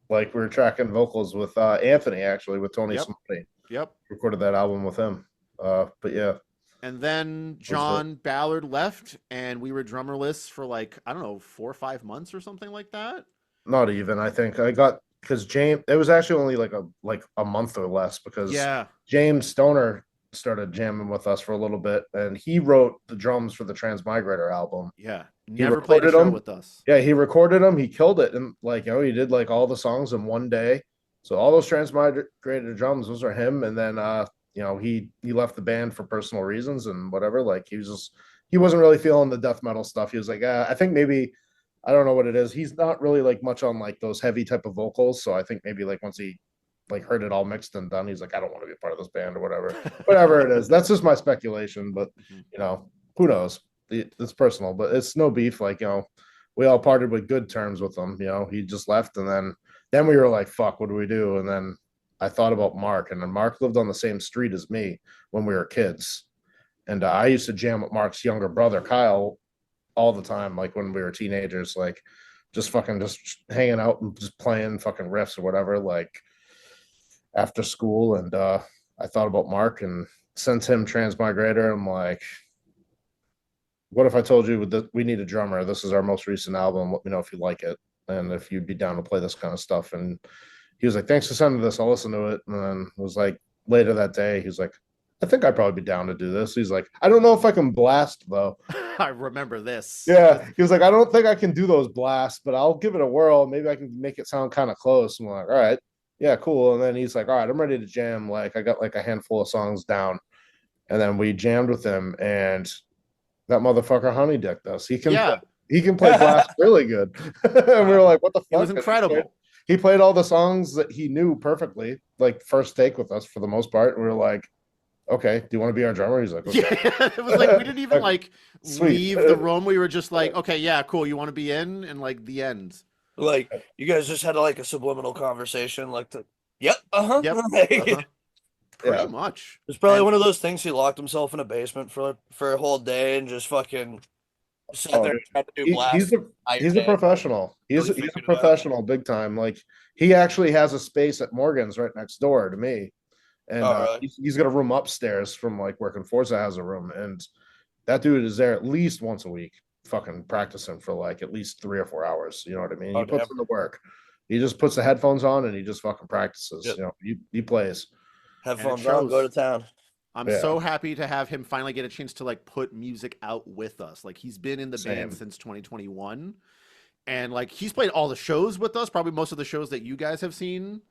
Like we were tracking vocals with Anthony, actually, with Tony Yep. Smarty. Yep. Recorded that album with him. But yeah. And then John Ballard left, and we were drummerless for like, I don't know, 4 or 5 months or something like that. Not even. I think I got because James. It was actually only like a month or less because Yeah. James Stoner started jamming with us for a little bit, and he wrote the drums for the Transmigrator album. Yeah. Never played a recorded show them. with us. Yeah, he recorded them. He killed it, and like he did like all the songs in one day. So all those Transmigrator drums, those are him. And then he left the band for personal reasons and whatever. Like he wasn't really feeling the death metal stuff. He was like, I think maybe I don't know what it is. He's not really like much on like those heavy type of vocals. So I think maybe like once he like heard it all mixed and done, he's like, I don't want to be a part of this band or whatever. Whatever it is. That's just my speculation. But who knows? It's personal, but it's no beef. Like, we all parted with good terms with him. He just left, and then we were like, fuck, what do we do? And then I thought about Mark, and then Mark lived on the same street as me when we were kids. And I used to jam with Mark's younger brother, Kyle, all the time, like when we were teenagers, like just hanging out and just playing fucking riffs or whatever, like after school. And I thought about Mark and sent him Transmigrator. I'm like, what if I told you we need a drummer? This is our most recent album. Let me know if you like it and if you'd be down to play this kind of stuff. And he was like, thanks for sending this. I'll listen to it. And then it was like later that day, he's like, I think I'd probably be down to do this. He's like, I don't know if I can blast though. I remember this. Yeah. He was like, I don't think I can do those blasts, but I'll give it a whirl. Maybe I can make it sound kind of close. I'm like, all right, yeah, cool. And then he's like, all right, I'm ready to jam. Like I got like a handful of songs down. And then we jammed with him, and that motherfucker honey dicked us. He can play blast really good. And we were like, what the fuck? It was incredible. He played all the songs that he knew perfectly, like first take with us for the most part. And we were like, okay, do you want to be our drummer? He's like, okay. Yeah, it was like we didn't even like Sweet. leave the room. We were just like, okay, yeah, cool. You want to be in? And like the end. Like you guys just had like a subliminal conversation, like yep, Yep. Like, Uh-huh. Pretty Yeah. much. It's probably And- one of those things. He locked himself in a basement for a whole day and just fucking sat there and tried to do blast. He's a professional. He's Really a figured it out. professional, big time. Like he actually has a space at Morgan's right next door to me, and really? he's got a room upstairs from like working. Forza has a room, and that dude is there at least once a week fucking practicing for like at least 3 or 4 hours. You know what I mean? Oh, He puts damn. in the work. He just puts the headphones on and he just fucking practices. Yep. You know, he plays. Headphones on, go to town. I'm Yeah. so happy to have him finally get a chance to like put music out with us. Like he's been in the band Same. since 2021, and like he's played all the shows with us, probably most of the shows that you guys have seen.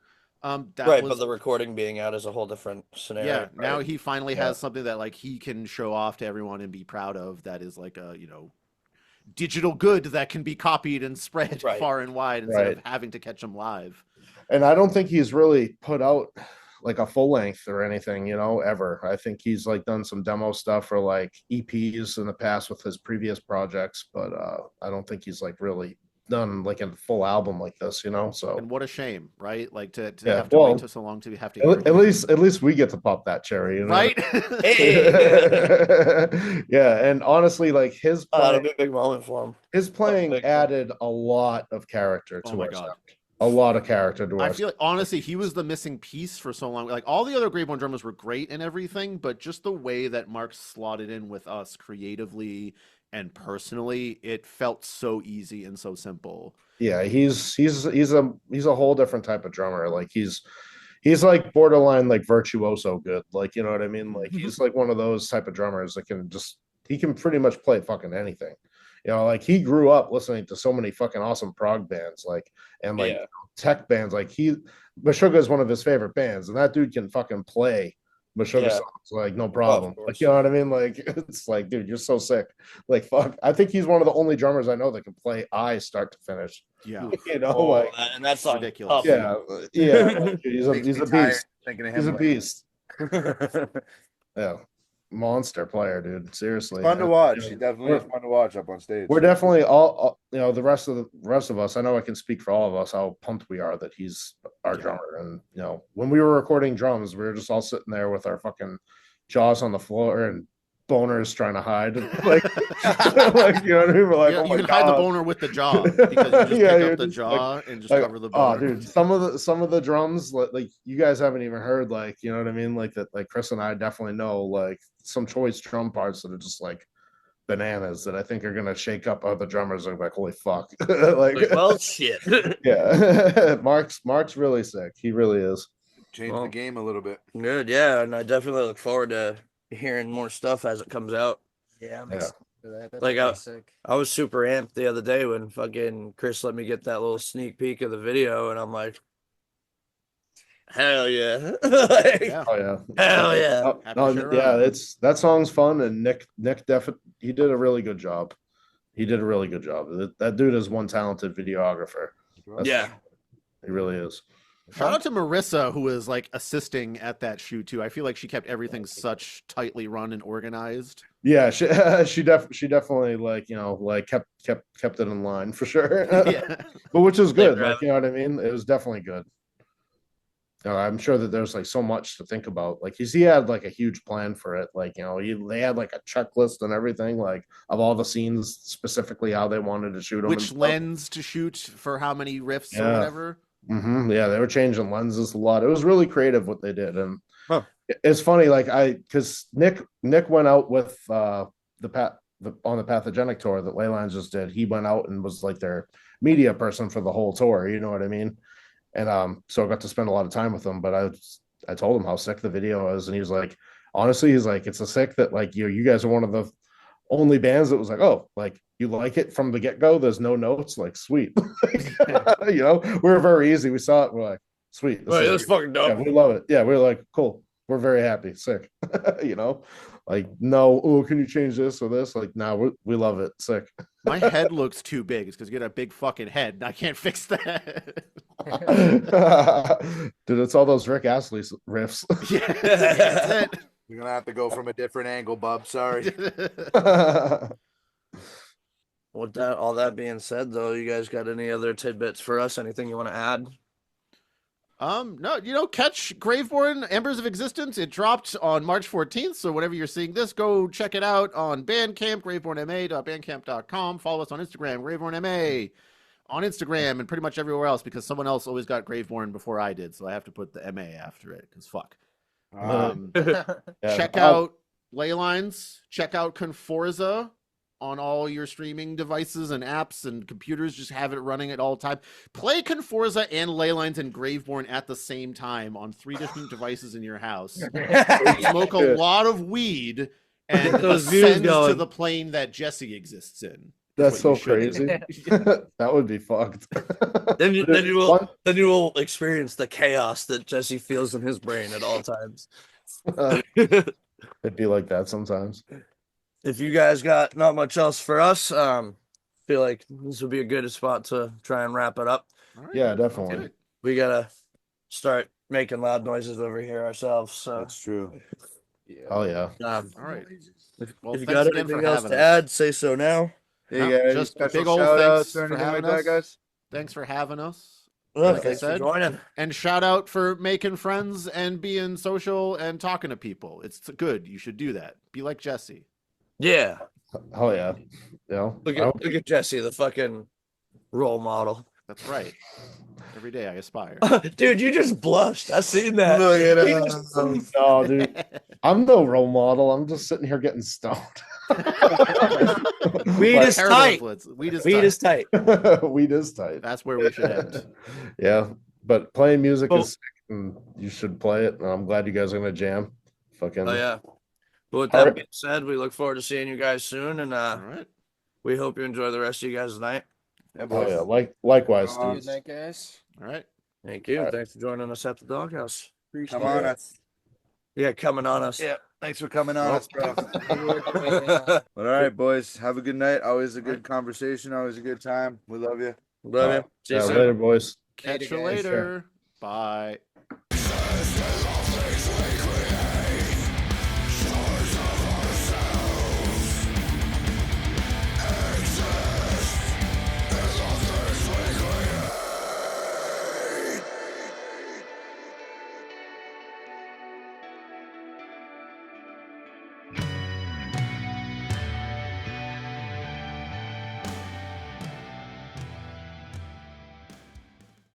That Right, was but the recording being out is a whole different scenario. yeah. right? Now he finally Yeah. has something that like he can show off to everyone and be proud of. That is like a digital good that can be copied and spread Right. far and wide instead of Right. having to catch them live. And I don't think he's really put out like a full length or anything, ever. I think he's like done some demo stuff for like EPs in the past with his previous projects, but I don't think he's like really done like a full album like this, So And what a shame, right? Like to Yeah, have to well, wait so long to have to hear at least we get to pop that cherry, right? Yeah, and honestly, like his That'll playing, be a big moment for him. his playing big added a lot of character Oh to my our God. sound. A lot of character to I our feel like honestly he was the missing piece for so long. Like all the other Graveborn drummers were great and everything, but just the way that Mark slotted in with us creatively and personally, it felt so easy and so simple. Yeah, he's a whole different type of drummer. Like he's like borderline like virtuoso good. Like, you know what I mean? Like he's like one of those type of drummers that he can pretty much play fucking anything. Like he grew up listening to so many fucking awesome prog bands, like and like Yeah. tech bands. Like Meshuggah is one of his favorite bands, and that dude can fucking play Meshuggah Yeah. songs like no problem. course. Like, you know what I mean? Like it's like, dude, you're so sick. Like fuck, I think he's one of the only drummers I know that can play I start to finish. Yeah. Like And that's like ridiculous. tough. yeah, like, he's a Makes me tired beast. thinking of He's a him. beast. Yeah, monster player, dude. Seriously, Fun to And, watch. you He know, definitely is fun to watch up on stage. we're definitely all the rest of us. I know I can speak for all of us how pumped we are that he's our drummer. And when we were recording drums, we were just all sitting there with our fucking jaws on the floor and boners trying to hide. Like, like, you know what I mean? We're like, Yeah, oh you my can God. hide the boner with the jaw because you just Yeah, pick you're up the just jaw and just like, cover the oh, boner. dude, some of the drums, like you guys haven't even heard, like, you know what I mean? Like that, like Chris and I definitely know, like some choice drum parts that are just like bananas that I think are gonna shake up other drummers. Are like, holy fuck, like, Well, shit. yeah, Mark's really sick. He really is. Change Well. the game a little bit. Good, yeah, and I definitely look forward to hearing more stuff as it comes out. Yeah, I'm Yeah. excited for that. That's Like, gonna be sick. I was super amped the other day when fucking Chris let me get that little sneak peek of the video, and I'm like, hell yeah. Like, Yeah. Oh yeah. hell yeah. Oh, Happy no, to share yeah, around. that song's fun, and Nick definitely he did a really good job. He did a really good job. That dude is one talented videographer. Yeah. He really is. Shout out to Marissa, who was like assisting at that shoot too. I feel like she kept everything such tightly run and organized. Yeah, she definitely like kept it in line for sure. Yeah. But which is good. Like, Like, you know what I mean? It was definitely good. I'm sure that there's like so much to think about. Like he had like a huge plan for it. Like, they had like a checklist and everything, like of all the scenes, specifically how they wanted to shoot them. Which lens to shoot for how many riffs or Yeah. whatever. Yeah, they were changing lenses a lot. It was really creative what they did, and Huh. it's funny. Like because Nick went out with on the Pathogenic tour that Leyline just did. He went out and was like their media person for the whole tour. You know what I mean? And so I got to spend a lot of time with him. But I told him how sick the video is, and he was like, honestly, he's like, it's a sick that like you guys are one of the only bands that was like, oh, like you like it from the get-go, there's no notes, like sweet. We were very easy. We saw it, we're like, sweet, Right, that's fucking dope. yeah, we love it. Yeah, we're like, cool, we're very happy, sick. Like, no, oh, can you change this or this? Like, no, we love it, sick. My head looks too big. It's because you got a big fucking head. And I can't fix that. Dude, it's all those Rick Astley riffs. Yeah, that's You're gonna have to go from a different angle, Bub. Sorry. it. With all that being said, though, you guys got any other tidbits for us? Anything you want to add? No, catch Graveborn, Embers of Existence. It dropped on March 14th, so whenever you're seeing this, go check it out on Bandcamp, gravebornma.bandcamp.com. Follow us on Instagram, gravebornma on Instagram, and pretty much everywhere else, because someone else always got Graveborn before I did, so I have to put the MA after it, because fuck. Yeah. Check out Leylines, check out Conforza, on all your streaming devices and apps and computers. Just have it running at all time. Play Conforza and Leylines and Graveborn at the same time on 3 different devices in your house. Smoke a lot of weed and Get those views ascend to going. the plane that Jesse exists in. That's so What you should crazy. do. That would be fucked. Then you, then you will One- then you will experience the chaos that Jesse feels in his brain at all times. It'd be like that sometimes. If you guys got not much else for us, feel like this would be a good spot to try and wrap it up. All right. Yeah, Let's do definitely. it. We gotta start making loud noises over here ourselves. So, That's true. Oh yeah. All right. if, Well, if you thanks got again for anything else having to us. add, say so now. Hey, No, guys, just special big old shout outs thanks or for anything like having that, us. guys? Thanks for having us. Well, Like I thanks for said. joining. And shout out for making friends and being social and talking to people. It's good. You should do that. Be like Jesse. Yeah, Oh yeah. You know, I hope- look at Jesse, the fucking role model. That's right. Every day I aspire. Dude, you just blushed. I seen that. Look at He him. just- no, dude. I'm no role model. I'm just sitting here getting stoned. Weed Like, is Terrible tight. influence. Weed is Weed tight. is tight. weed is tight. That's where we should end. Yeah, but playing music Well- is sick, and you should play it. And I'm glad you guys are gonna jam. Fucking Oh yeah. But with All that right. being said, we look forward to seeing you guys soon, and All right. we hope you enjoy the rest of you guys' night. Yeah, Oh boys. yeah, likewise, Good dude. Good night, guys. All right. Thank you. All right. Thanks for joining us at the Doghouse. Come on us. Yeah, coming on us. Yeah, thanks for coming on Well- us, bro. But all right, boys. Have a good night. Always a good conversation. Always a good time. We love you. Love you. See you Yeah, soon. later, boys. Catch Later, you guys. later. Bye.